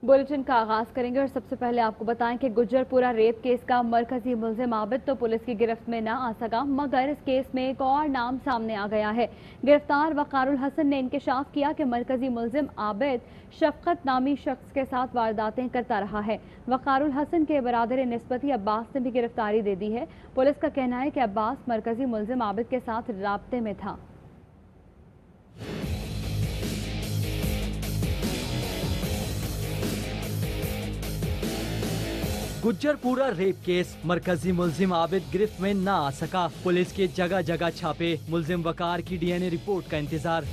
Bulletin का आगाज करेंगे और सबसे पहले आपको बताएं कि गुज्जरपुरा रेप केस का मरकजी मुलजिम आबिद तो पुलिस की गिरफ्त में न आ सका, मगर इस केस में एक और नाम सामने आ गया है। गिरफ्तार वकारुल हसन ने इंकशाफ किया कि मरकजी मुलजिम आबिद शफकत नामी शख्स के साथ वारदातें करता रहा है। वकारुल हसन के बरादर निस्बती अब्बास ने भी गिरफ्तारी दे दी है। पुलिस का कहना है कि अब्बास मरकजी मुलजिम आबिद के साथ राब्ते में था। गुज्जरपुरा रेप केस, मरकजी मुलजिम आबिद गिरफ्त में न आ सका। पुलिस के जगह जगह छापे, मुलजिम वकार की डीएनए रिपोर्ट का इंतजार।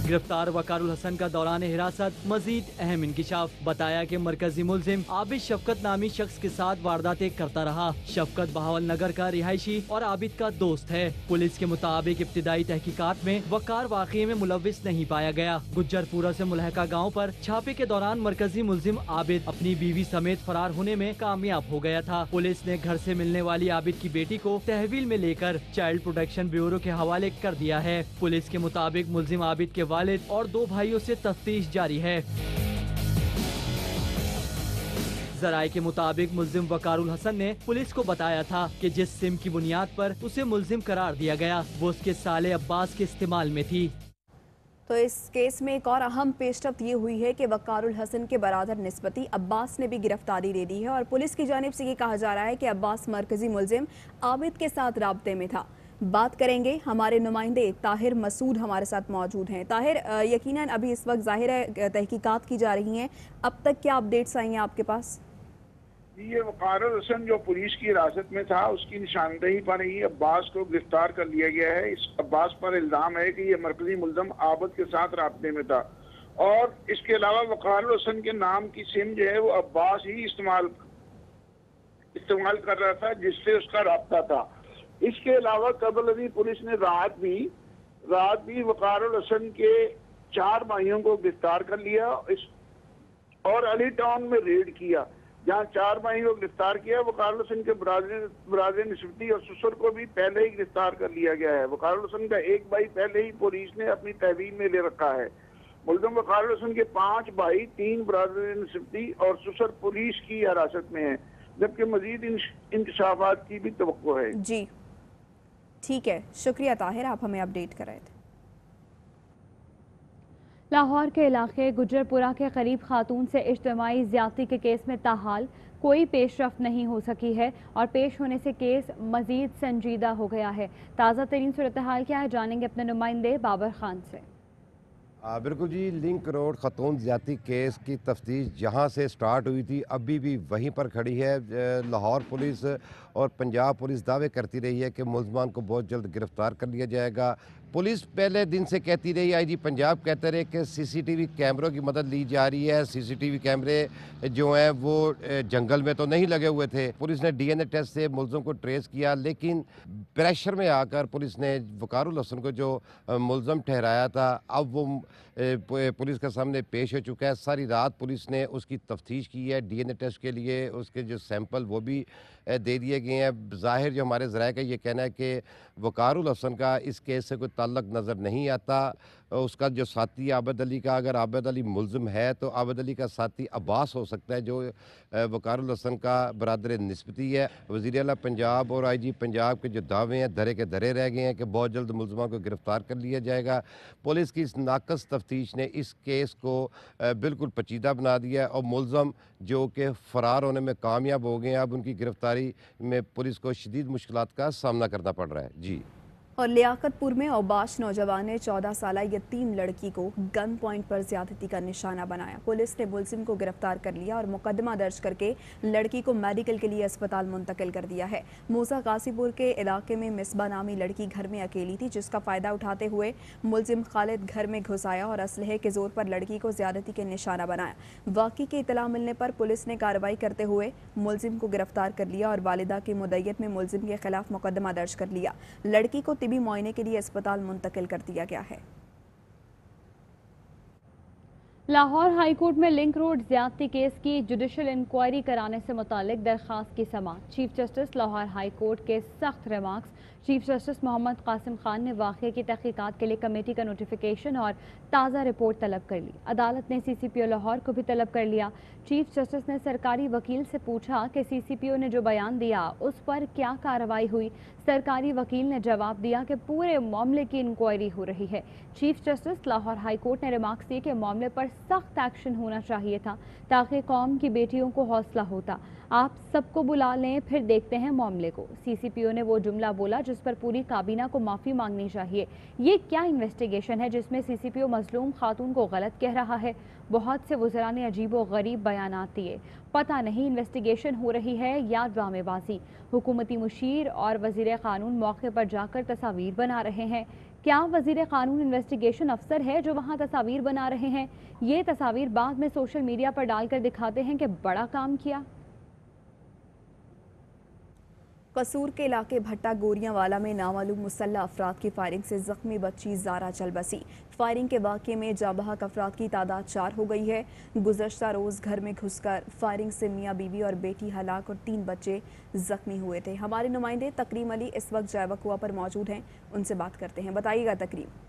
गिरफ्तार वकारुल हसन का दौरान हिरासत मजीद अहम इंकिशाफ। बताया कि मरकजी मुलजिम आबिद शफकत नामी शख्स के साथ वारदातें करता रहा। शफकत बहावल नगर का रिहायशी और आबिद का दोस्त है। पुलिस के मुताबिक इब्तिदाई तहकीकात में वकार वाकये में मुलविस नहीं पाया गया। गुज्जरपुरा से मुलहका गाँव पर छापे के दौरान मरकजी मुलजिम आबिद अपनी बीवी समेत फरार होने में कामयाब हो गया था। पुलिस ने घर से मिलने वाली आबिद की बेटी को तहवील में लेकर चाइल्ड प्रोटेक्शन ब्यूरो के हवाले कर दिया है। पुलिस के मुताबिक मुलजिम आबिद के वालिद और 2 भाइयों से तफ्तीश जारी है। जराये के मुताबिक मुलजिम वकारुल हसन ने पुलिस को बताया था कि जिस सिम की बुनियाद पर उसे मुलजिम करार दिया गया वो उसके साले अब्बास के इस्तेमाल में थी। तो इस केस में एक और अहम पेशरफ्त ये हुई है कि वकारुल हसन के बरादर निस्बती अब्बास ने भी गिरफ्तारी दे दी है और पुलिस की जानिब से ये कहा जा रहा है कि अब्बास मरकजी मुलजिम आबिद के साथ राब्ते में था। बात करेंगे, हमारे नुमाइंदे ताहिर मसूद हमारे साथ मौजूद हैं। ताहिर, यकीनन अभी इस वक्त जाहिर है तहकीकात की जा रही हैं, अब तक क्या अपडेट्स आई हैं आपके पास? ये वकारुल हसन जो पुलिस की हिरासत में था उसकी निशानदेही पर ही अब्बास को गिरफ्तार कर लिया गया है। इस अब्बास पर इल्जाम है कि ये मरकजी मुलजिम आबिद के साथ राब्ते में था और इसके अलावा वकारुल हसन के नाम की सिम जो है वो अब्बास ही इस्तेमाल कर रहा था जिससे उसका राब्ता था। इसके अलावा कबल अभी पुलिस ने रात भी वकारुल हसन के 4 भाइयों को गिरफ्तार कर लिया और अली टाउन में रेड किया जहां 4 भाइयों को गिरफ्तार किया। वकारुल हसन के बरादर निस्बती और ससुर को भी पहले ही गिरफ्तार कर लिया गया है। वकारुल हसन का एक भाई पहले ही पुलिस ने अपनी तहवील में ले रखा है। मुलजिम वकारुल हसन के 5 भाई, 3 बरादर निस्बती और ससुर पुलिस की हिरासत में है, जबकि मजीद इंकशाफात की भी तवक्को है। जी ठीक है, शुक्रिया ताहिर, आप हमें अपडेट कर रहे थे। लाहौर के इलाके गुज्जरपुरा के करीब खातून से इज्तिमाई ज़्यादती के केस में ताहाल कोई पेशरफ्त नहीं हो सकी है और पेश होने से केस मजीद संजीदा हो गया है। ताज़ा तरीन सूरत हाल क्या है, जानेंगे अपने नुमाइंदे बाबर खान से। बिल्कुल जी, लिंक रोड ख़तून ज़्यादती केस की तफ्तीश जहाँ से स्टार्ट हुई थी अभी भी वहीं पर खड़ी है। लाहौर पुलिस और पंजाब पुलिस दावे करती रही है कि मुलजमान को बहुत जल्द गिरफ्तार कर लिया जाएगा। पुलिस पहले दिन से कहती रही, आईजी पंजाब कहते रहे कि सीसीटीवी कैमरों की मदद ली जा रही है। सीसीटीवी कैमरे जो हैं वो जंगल में तो नहीं लगे हुए थे। पुलिस ने डीएनए टेस्ट से मुलजिम को ट्रेस किया, लेकिन प्रेशर में आकर पुलिस ने वकारुल हसन को जो मुलजिम ठहराया था अब वो पुलिस के सामने पेश हो चुका है। सारी रात पुलिस ने उसकी तफ्तीश की है। डीएनए टेस्ट के लिए उसके जो सैंपल वो भी दे दिए गए हैं। ज़ाहिर जो हमारे ज़राए का ये कहना है कि वकारुल हसन का इस केस से कोई ताल्लुक़ नज़र नहीं आता। उसका जो साथी आबिद अली का, अगर आबिद अली मुलजिम है तो आबिद अली का साथी अब्बास हो सकता है जो वकारुल हसन का बरादर निस्बती है। वज़ीर आला पंजाब और आईजी पंजाब के जो दावे हैं धरे के धरे रह गए हैं कि बहुत जल्द मुलजमान को गिरफ्तार कर लिया जाएगा। पुलिस की इस नाकस तफ्तीश ने इस केस को बिल्कुल पेचीदा बना दिया है और मुलजम जो कि फ़रार होने में कामयाब हो गए हैं, अब उनकी गिरफ्तारी में पुलिस को शदीद मुश्किलात का सामना करना पड़ रहा है। जी। और लियाकतपुर में औबाश नौजवान ने 14 साल यतीम लड़की को गन पॉइंट पर ज्यादती का निशाना बनाया। पुलिस ने मुलजिम को गिरफ्तार कर लिया और मुकदमा दर्ज करके लड़की को मेडिकल के लिए अस्पताल मुंतकिल कर दिया है। मूसा कासीपुर के इलाके में मिसबा नामी लड़की घर में अकेली थी, जिसका फायदा उठाते हुए मुलजिम खालिद घर में घुस आया और असलहे के जोर पर लड़की को ज्यादती के निशाना बनाया। वाक़ई की इतला मिलने पर पुलिस ने कार्रवाई करते हुए मुलजिम को गिरफ्तार कर लिया और वालिदा की मुद्दत में मुलजिम के खिलाफ मुकदमा दर्ज कर लिया। लड़की को तिबी मुआयने के लिए अस्पताल मुंतकिल कर दिया गया है। लाहौर हाई कोर्ट में लिंक रोड ज्यादती केस की जुडिशल इंक्वायरी कराने से मुतालिक दरख्वास्त की समाअत। Chief justice Lahore high court के सख्त remarks. Chief justice Mohammad Qasim Khan ने वाक़े की तहकीकात के लिए कमेटी का नोटिफिकेशन और ताज़ा रिपोर्ट तलब कर ली। अदालत ने CCPO लाहौर को भी तलब कर लिया। चीफ जस्टिस ने सरकारी वकील से पूछा कि CCPO ने जो बयान दिया उस पर क्या कार्रवाई हुई। सरकारी वकील ने जवाब दिया कि पूरे मामले की इंक्वायरी हो रही है। Chief justice Lahore high court ने रिमार्क्स दिए कि मामले पर सख्त एक्शन होना चाहिए था ताकि कौम की बेटियों को हौसला होता। आप सबको बुला लें, फिर देखते हैं मामले को। CCPO ने वो जुमला बोला जिस पर पूरी काबीना को माफ़ी मांगनी चाहिए। ये क्या इन्वेस्टिगेशन है जिसमें CCPO मजलूम खातून को गलत कह रहा है। बहुत से वज़रा ने अजीब व गरीब बयानात दिए। पता नहीं इन्वेस्टिगेशन हो रही है या ड्रामेबाजी। हुकूमती मुशीर और वज़ीर क़ानून मौके पर जाकर तस्वीर बना रहे हैं। क्या वज़ीर क़ानून इन्वेस्टिगेशन अफसर है जो वहाँ तस्वीर बना रहे हैं? ये तस्वीर बाद में सोशल मीडिया पर डालकर दिखाते हैं कि बड़ा काम किया। कसूर के इलाके भट्टा गोरियांवाला में नामालूम मुसल्लह अफराद की फायरिंग से जख्मी बच्ची ज़ारा चल बसी। फायरिंग के वाक़े में जाबहक अफराद की तादाद 4 हो गई है। गुज़श्ता रोज़ घर में घुसकर फायरिंग से मियाँ बीवी और बेटी हलाक और 3 बच्चे जख्मी हुए थे। हमारे नुमाइंदे तकरीम अली इस वक्त जैवकुआ पर मौजूद हैं, उनसे बात करते हैं। बताइएगा तकरीम।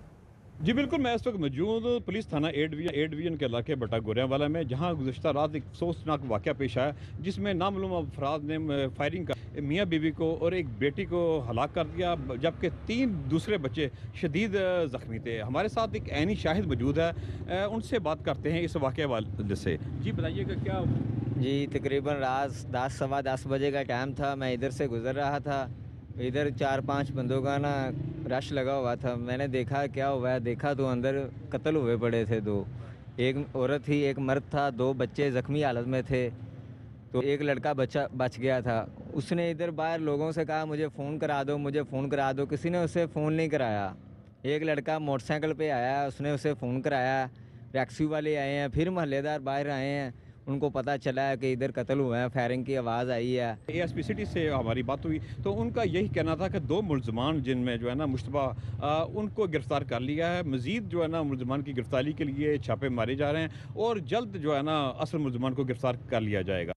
जी बिल्कुल, मैं इस वक्त मौजूद पुलिस थाना ए डिवीजन के इलाके भट्टा गोरियांवाला में, जहां गुज़श्ता रात एक अफसोसनाक वाक़या पेश आया जिसमें नामालूम अफराद ने फायरिंग का मियाँ बीवी को और एक बेटी को हलाक कर दिया, जबकि 3 दूसरे बच्चे शदीद ज़ख्मी थे। हमारे साथ एक ऐनी शाहिद मौजूद है, उनसे बात करते हैं इस वाक़े वाले से। जी बताइएगा क्या। जी तकरीबन रात 10 सवा 10 बजे का टाइम था। मैं इधर से गुज़र रहा था, इधर 4-5 बंदों का ना रश लगा हुआ था। मैंने देखा क्या हुआ है, देखा तो अंदर कत्ल हुए पड़े थे 2, एक औरत थी एक मर्द था, 2 बच्चे ज़ख्मी हालत में थे। तो एक लड़का बच गया था। उसने इधर बाहर लोगों से कहा मुझे फ़ोन करा दो, मुझे फ़ोन करा दो। किसी ने उसे फ़ोन नहीं कराया। एक लड़का मोटरसाइकिल पे आया, उसने उसे फ़ोन कराया। टैक्सी वाले आए हैं, फिर महल्लेदार बाहर आए हैं, उनको पता चला है कि इधर कत्ल हुआ है, फायरिंग की आवाज़ आई है। ASP सिटी से हमारी बात हुई तो उनका यही कहना था कि 2 मुलजमान जिनमें जो है ना मुश्तबा, उनको गिरफ़्तार कर लिया है। मज़ीद जो है ना मुलजमान की गिरफ़्तारी के लिए छापे मारे जा रहे हैं और जल्द जो है ना असल मुलजमान को गिरफ़्तार कर लिया जाएगा।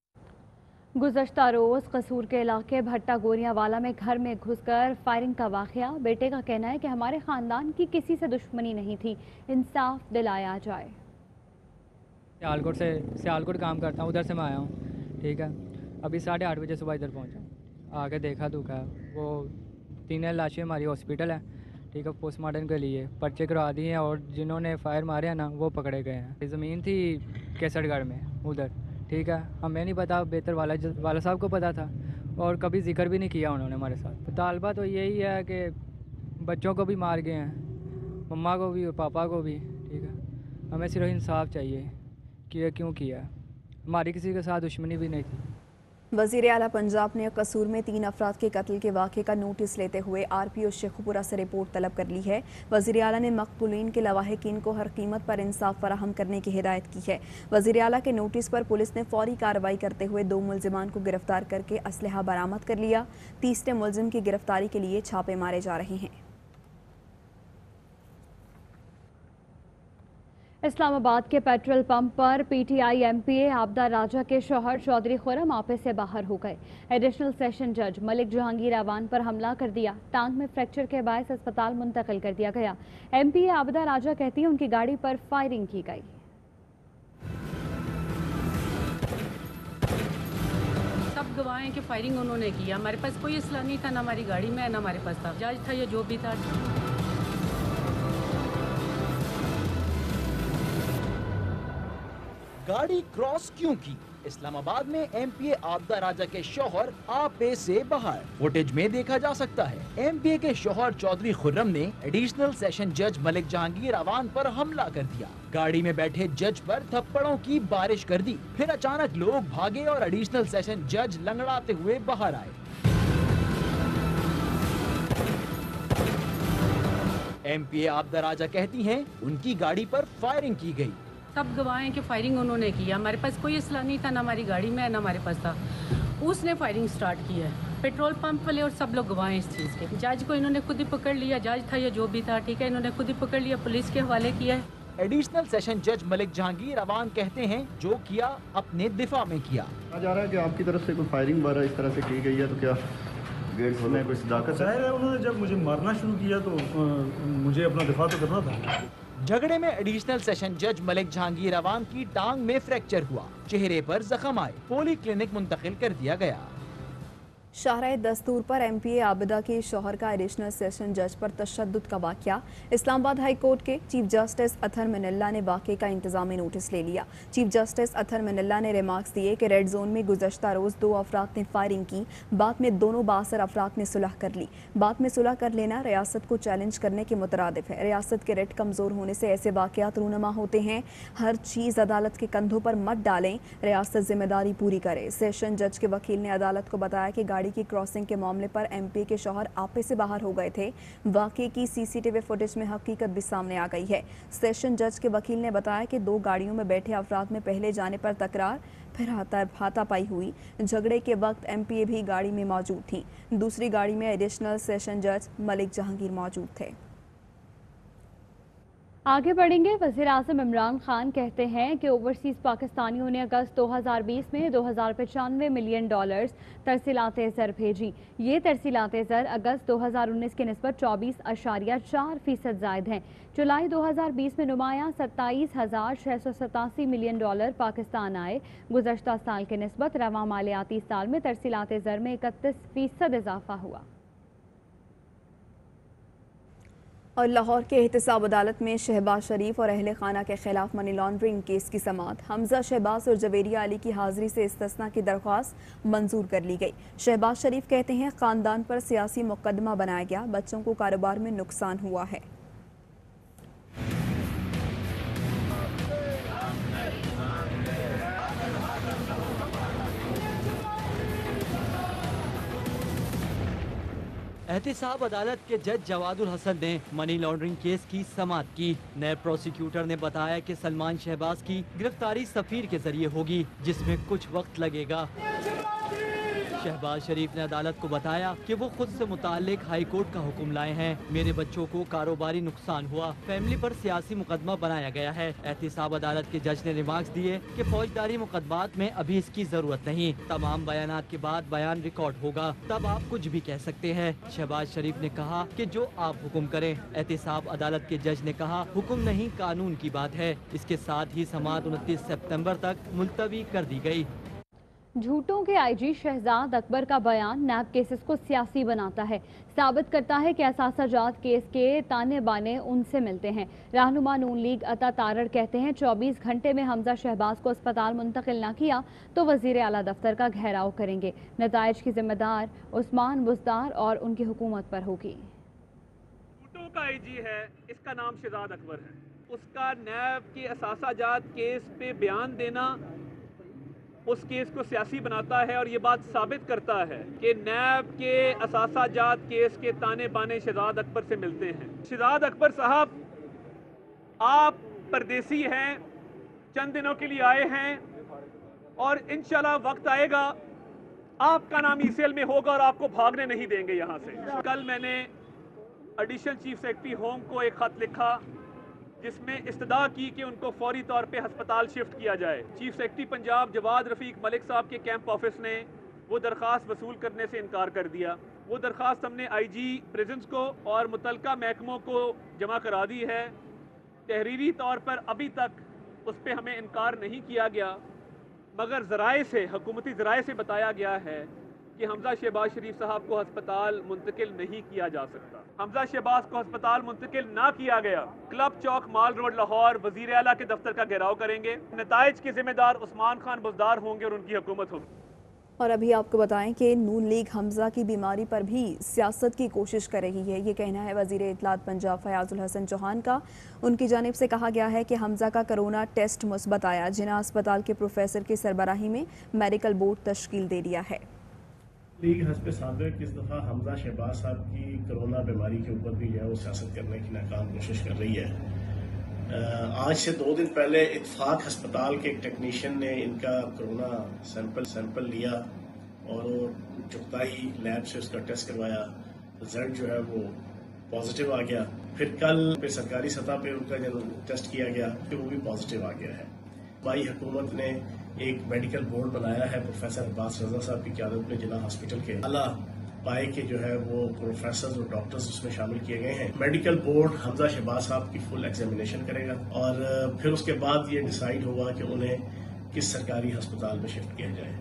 गुज़श्ता रोज़ कसूर के इलाके भट्टा गोरियांवाला में घर में घुसकर फायरिंग का वाक़या। बेटे का कहना है कि हमारे ख़ानदान की किसी से दुश्मनी नहीं थी, इंसाफ दिलाया जाए। सियालकोट काम करता हूँ, उधर से मैं आया हूँ। ठीक है, अभी 8:30 बजे सुबह इधर पहुँचा, आके देखा दुखा वो 3 लाशें हमारी हॉस्पिटल है। ठीक है, पोस्टमार्टम के लिए पर्चे करवा दिए हैं और जिन्होंने फायर मारे हैं ना वो पकड़े गए हैं। ज़मीन थी केसरगढ़ में उधर। ठीक है, हमें नहीं पता, बेहतर वाला साहब को पता था और कभी जिक्र भी नहीं किया उन्होंने हमारे साथ। तालबा तो यही है कि बच्चों को भी मार गए हैं, मम्मा को भी और पापा को भी। ठीक है, हमें सिर्फ इंसाफ चाहिए कि ये क्यों किया। हमारी किसी के साथ दुश्मनी भी नहीं थी। वज़ीर आला पंजाब ने कसूर में 3 अफराद के कत्ल के वाक़े का नोटिस लेते हुए RPO शेखुपुरा से रिपोर्ट तलब कर ली है। वज़ीर आला ने मक़तूलीन के लवाहिकीन को हर कीमत पर इंसाफ फराहम करने की हिदायत की है। वज़ीर आला के नोटिस पर पुलिस ने फौरी कार्रवाई करते हुए 2 मुलजिमान को गिरफ्तार करके असलहा बरामद कर लिया। 30 मुलजिम की गिरफ्तारी के लिए छापे मारे जा रहे हैं। इस्लामाबाद के पेट्रोल पंप पर PTI MPA आबदा राजा के शौहर चौधरी खुर्रम आपे से बाहर हो गए। एडिशनल सेशन जज मलिक जहांगीर अवान पर हमला कर दिया। टांग में फ्रैक्चर के बायस अस्पताल मुंतकिल कर दिया गया। MPA आबदा राजा कहती है उनकी गाड़ी पर फायरिंग की गई। सब गवाह हैं कि फायरिंग उन्होंने किया। हमारे पास कोई असला नहीं था, ना हमारी गाड़ी में ना हमारे पास था। जज था या जो भी था। गाड़ी क्रॉस क्यों की? इस्लामाबाद में MPA आबदा राजा के शौहर आपे से बाहर। फुटेज में देखा जा सकता है MPA के शौहर चौधरी खुर्रम ने एडिशनल सेशन जज मलिक जहांगीर अवान पर हमला कर दिया। गाड़ी में बैठे जज पर थप्पड़ों की बारिश कर दी। फिर अचानक लोग भागे और एडिशनल सेशन जज लंगड़ाते हुए बाहर आए। MPA आबदा राजा कहती हैं उनकी गाड़ी पर फायरिंग की गई। सब गवाह हैं कि फायरिंग उन्होंने किया। हमारे पास कोई असला नहीं था, ना हमारी गाड़ी में ना हमारे पास था। उसने फायरिंग स्टार्ट की है। पेट्रोल पंप वाले और सब लोग गवाह हैं इस चीज़ के। जज को इन्होंने खुद ही पकड़ लिया, जज था या जो भी था। ठीक है, इन्होंने खुद ही पकड़ लिया, पुलिस के हवाले किया है। ایڈیشنل سیشن جج ملک جہانگیر اوان کہتے ہیں جو کیا اپنے دفاع میں کیا. کہا جا رہا ہے کہ آپ کی طرف سے کوئی فائرنگ وغیرہ اس طرح سے کی گئی ہے تو کیا گیٹ میں کوئی صداقت ہے؟ ظاہر ہے انہوں نے جب مجھے مارنا شروع کیا تو مجھے اپنا دفاع تو کرنا تھا. جھگڑے میں ایڈیشنل سیشن جج ملک جہانگیر اوان کی ٹانگ میں فریکچر ہوا, چہرے پر زخم آئے, پولی کلینک منتقل کر دیا گیا. شاہراہ دستور پر ایم پی اے عابدہ کے شوہر کا ایڈیشنل سیشن جج پر تشدد کا واقعہ. اسلام آباد ہائی کورٹ کے چیف جسٹس اطہر من اللہ نے واقعے کا انتظامی نوٹس لے لیا. چیف جسٹس اطہر من اللہ نے ریمارکس دیے کہ ریڈ زون میں گزشتہ روز 2 افراد نے فائرنگ کی, بعد میں دونوں بااثر افراد نے صلح کر لی. بعد میں صلح کر لینا ریاست کو چیلنج کرنے کے مترادف ہے. ریاست کے ریٹ کمزور ہونے سے ایسے واقعات رونما ہوتے ہیں. ہر چیز عدالت کے کندھوں پر مت ڈالیں, ریاست ذمہ داری پوری کرے. سیشن جج کے وکیل نے عدالت کو بتایا کہ گاڑی کی کراسنگ کے معاملے پر ایم پی کے شوہر آپے سے باہر ہو گئے تھے. واقعے کی سی سی ٹی وی فوٹیج میں حقیقت بھی سامنے آ گئی ہے. سیشن جج کے وکیل نے بتایا کہ 2 گاڑیوں میں بیٹھے افراد میں پہلے جانے پر تکرار, پھر ہاتھا پائی ہوئی. جھگڑے کے وقت ایم پی اے بھی گاڑی میں موجود تھیں. دوسری گاڑی میں ایڈیشنل سیشن جج ملک جہانگیر موجود تھے. آگے بڑھیں گے. وزیر اعظم عمران خان کہتے ہیں کہ اوورسیز پاکستانیوں نے اگست 2020 میں $2095 ملین ترسیلات زر بھیجی. یہ ترسیلات زر اگست 2019 کی نسبت 24.4% زائد ہیں. جولائی 2020 میں نمایاں $27,687 ملین پاکستان آئے. گزشتہ سال کے نسبت رواں مالیاتی سال میں ترسیلات زر میں 31% اضافہ ہوا. اور لاہور کے احتساب عدالت میں شہباز شریف اور اہل خانہ کے خلاف منی لانڈرنگ کیس کی سماعت. حمزہ شہباز اور جویریہ علی کی حاضری سے استثناء کی درخواست منظور کر لی گئی. شہباز شریف کہتے ہیں خاندان پر سیاسی مقدمہ بنایا گیا, بچوں کو کاروبار میں نقصان ہوا ہے. احتساب عدالت کے جج جواد الحسن نے منی لانڈرنگ کیس کی سماعت کی. نیب پروسیکیوٹر نے بتایا کہ سلمان شہباز کی گرفتاری سفیر کے ذریعے ہوگی, جس میں کچھ وقت لگے گا. شہباز شریف نے عدالت کو بتایا کہ وہ خود سے متعلق ہائی کورٹ کا حکم لائے ہیں. میرے بچوں کو کاروباری نقصان ہوا, فیملی پر سیاسی مقدمہ بنایا گیا ہے. احتساب عدالت کے جج نے ریمارکس دیے کہ فوجداری مقدمات میں ابھی اس کی ضرورت نہیں. تمام بیانات کے بعد بیان ریکارڈ ہوگا, تب آپ کچھ بھی کہہ سکتے ہیں. شہباز شریف نے کہا کہ جو آپ حکم کریں. احتساب عدالت کے جج نے کہا حکم نہیں, قانون کی بات ہے. اس کے ساتھ ہی سماعت 29 سپتمبر تک ملتوی کر دی گئی. جھوٹوں کے آئی جی شہزاد اکبر کا بیان نیب کیسز کو سیاسی بناتا ہے. ثابت کرتا ہے کہ اثاثہ جات کیس کے تانے بانے ان سے ملتے ہیں. رہنما نون لیگ عطا تارڑ کہتے ہیں 24 گھنٹے میں حمزہ شہباز کو اسپتال منتقل نہ کیا تو وزیر اعلیٰ دفتر کا گھیراؤ کریں گے. نتائج کی ذمہ دار عثمان بزدار اور ان کی حکومت پر ہوگی. جھوٹوں کا آئی جی ہے, اس کا نام شہزاد اکبر ہے. اس کا نیب کے اثاثہ جات کیس پہ بیان دینا اس کیس کو سیاسی بناتا ہے, اور یہ بات ثابت کرتا ہے کہ نیب کے اثاثہ جات کیس کے تانے بانے شہزاد اکبر سے ملتے ہیں. شہزاد اکبر صاحب, آپ پردیسی ہیں, چند دنوں کے لیے آئے ہیں, اور انشاءاللہ وقت آئے گا آپ کا نام ای سیل میں ہوگا اور آپ کو بھاگنے نہیں دیں گے یہاں سے. کل میں نے ایڈیشنل چیف سیکرٹری ہوم کو ایک خط لکھا جس میں استدعا کی کہ ان کو فوری طور پہ ہسپتال شفٹ کیا جائے. چیف سیکرٹری پنجاب جواد رفیق ملک صاحب کے کیمپ آفس نے وہ درخواست وصول کرنے سے انکار کر دیا. وہ درخواست ہم نے آئی جی پریزنس کو اور متعلقہ محکموں کو جمع کرا دی ہے. تحریری طور پر ابھی تک اس پہ ہمیں انکار نہیں کیا گیا, مگر ذرائع سے, حکومتی ذرائع سے بتایا گیا ہے کہ حمزہ شہباز شریف صاحب کو ہسپتال منتقل نہیں کیا جا سکتا. حمزہ شہباز کو ہسپتال منتقل نہ کیا گیا, کلب چوک مال روڈ لاہور وزیر اعلیٰ کے دفتر کا گھیراؤ کریں گے. نتائج کے ذمہ دار عثمان خان بزدار ہوں گے اور ان کی حکومت ہوگی. اور ابھی آپ کو بتائیں کہ نون لیگ حمزہ کی بیماری پر بھی سیاست کی کوشش کر رہی ہے. یہ کہنا ہے وزیر اطلاعات پنجاب فیاض الحسن چوہان کا. ان کی جانب سے کہا گیا ہے کہ حمزہ کا کرونا ٹیسٹ مثبت آیا. جناح اسپتال کے پروفیسر کی سربراہی میں میڈیکل بورڈ تشکیل دے دیا ہے. لیگ حزب صادق اس دفعہ حمزہ شہباز صاحب کی کرونا بیماری کے اوپر بھی وہ سیاست کرنے کی ناکام کوشش کر رہی ہے. آج سے 2 دن پہلے اتفاق ہسپتال کے ایک ٹیکنیشین نے ان کا کرونا سیمپل لیا اور چغتائی لیب سے اس کا ٹیسٹ کروایا. رزلٹ جو ہے وہ पॉजिटिव आ गया। फिर कल पे सरकारी सतह पे उनका जो टेस्ट किया गया कि वो भी पॉजिटिव आ गया है। भाई हुकूमत ने एक मेडिकल बोर्ड बनाया है प्रोफेसर अब्बास रजा साहब की क़यादत में जिला हॉस्पिटल के आला पाए के जो है वो प्रोफेसर और डॉक्टर्स उसमें शामिल किए गए हैं। मेडिकल बोर्ड हमजा शहबाज साहब की फुल एग्जामिनेशन करेगा और फिर उसके बाद ये डिसाइड होगा कि उन्हें किस सरकारी अस्पताल में शिफ्ट किया जाए।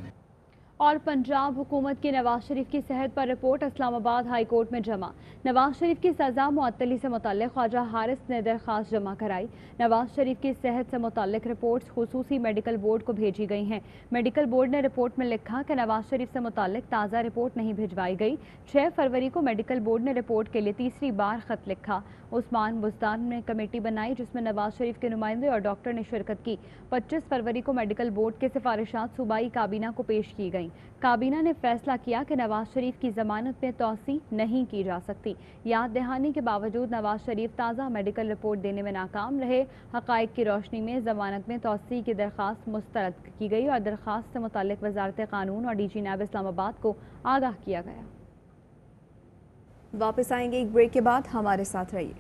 और पंजाब हुकूमत की नवाज शरीफ की सेहत पर रिपोर्ट इस्लामाबाद हाई कोर्ट में जमा। नवाज शरीफ की सजा मुअत्तली से मुतल्लिक ख्वाजा हारिस ने दरख्वास्त जमा कराई। नवाज शरीफ की सेहत से मुतल्लिक रिपोर्ट्स खुसूसी मेडिकल बोर्ड को भेजी गई हैं। मेडिकल बोर्ड ने रिपोर्ट में लिखा कि नवाज शरीफ से मुतल्लिक ताज़ा रिपोर्ट नहीं भिजवाई गई। 6 फरवरी को मेडिकल बोर्ड ने रिपोर्ट के लिए तीसरी बार खत लिखा। उस्मान बुज़दान ने कमेटी बनाई जिसमें नवाज शरीफ के नुमाइंदे और डॉक्टर ने शिरकत की। 25 फरवरी को मेडिकल बोर्ड के सिफारिशात सूबाई काबीना को पेश की गईं। काबीना ने फैसला किया कि नवाज शरीफ की जमानत में तौसी नहीं की जा सकती। याद दहानी के बावजूद नवाज शरीफ ताज़ा मेडिकल रिपोर्ट देने में नाकाम रहे। हक़ाइक़ की रोशनी में जमानत में तौसी की दरख्वास्त मुस्तरद की गई और दरख्वास्त से मुताल्लिक़ वज़ारत क़ानून और DG नैब इस्लामाबाद को आगाह किया गया। वापस आएंगे एक ब्रेक के बाद, हमारे साथ रहिए।